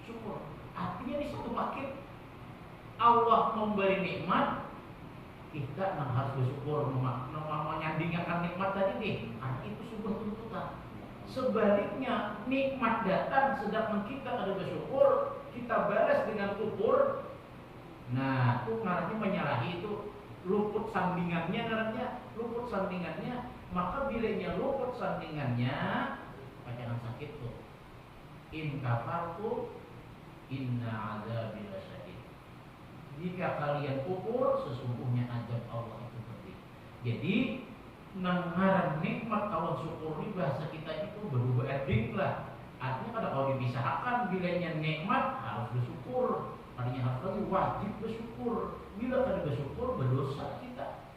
Syukur. Artinya di satu paket Allah memberi nikmat, kita harus bersyukur, menyandingkan nikmat tadi nih. Karena itu sebuah tuntutan. Sebaliknya nikmat datang sedangkan kita ada bersyukur, kita balas dengan syukur. Nah, itu ngarannya menyalahi itu luput sandingannya, maka bilanya luput sandingannya, jangan sakit tuh. In kafartu inna azabi lasyadid. Jika kalian kufur, sesungguhnya azab Allah itu pedih. Jadi nangaran nikmat kawan syukur di bahasa kita itu berubah edik lah. Artinya kalau dipisahkan bilanya nikmat harus bersyukur, artinya harus wajib bersyukur. Bila kada bersyukur berdosa kita.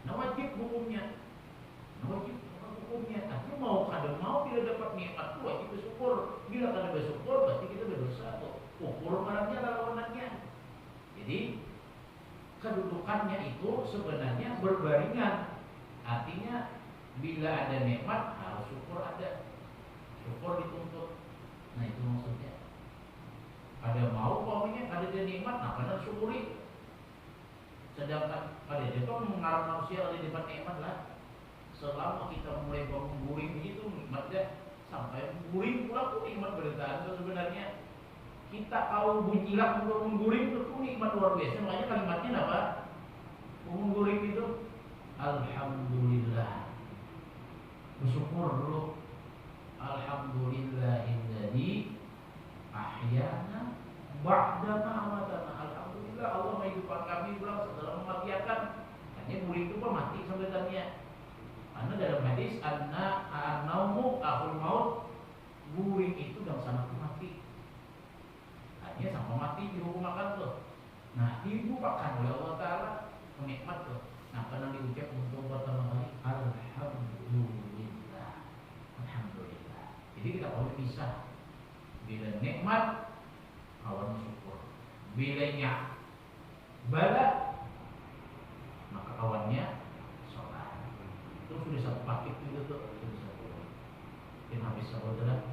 Nah wajib hukumnya. Tapi mau bila dapat nikmat itu wajib bersyukur. Bila kada bersyukur berarti kita berdosa. Ukur barangnya lawanannya. Jadi kedudukannya itu sebenarnya berbaringan. Artinya bila ada nikmat harus syukur ada. Syukur dituntut. Nah itu maksudnya. Ada mau pokoknya ada nikmat, nah benar syukuri. Sedangkan pada itu mengarang manusia ada dapat nikmat lah. Selama kita mulai bangun guring begitu nikmat dah. sampai guring pula pun nikmat beritaan itu sebenarnya. Kita kalau bujilah untuk mengguring itu pun nikmat luar biasa. Makanya kalimatnya apa? Mengguring itu alhamdulillah. Bersyukur dulu. Alhamdulillahilladzi ahyana ba'da ma amatana. Alhamdulillah Allah menghidupkan kami ulang setelah mematikan. Hanya guring itu apa mati sebenarnya. Karena dalam hadis an-naumu akhul maut, guring itu dan sama mati. Hanya sama mati dihukum akan tuh. Nah, dibukakan oleh Allah Taala penikmat tuh. Nah, karena diucap untuk pertama kali alhamdulillah. Alhamdulillah. Jadi kita boleh pisah. Bila nikmat kawan syukur. Bila nyak bala maka kawannya sholat. Terus sudah satu paket itu tuh, sudah satu. Yang habis saudara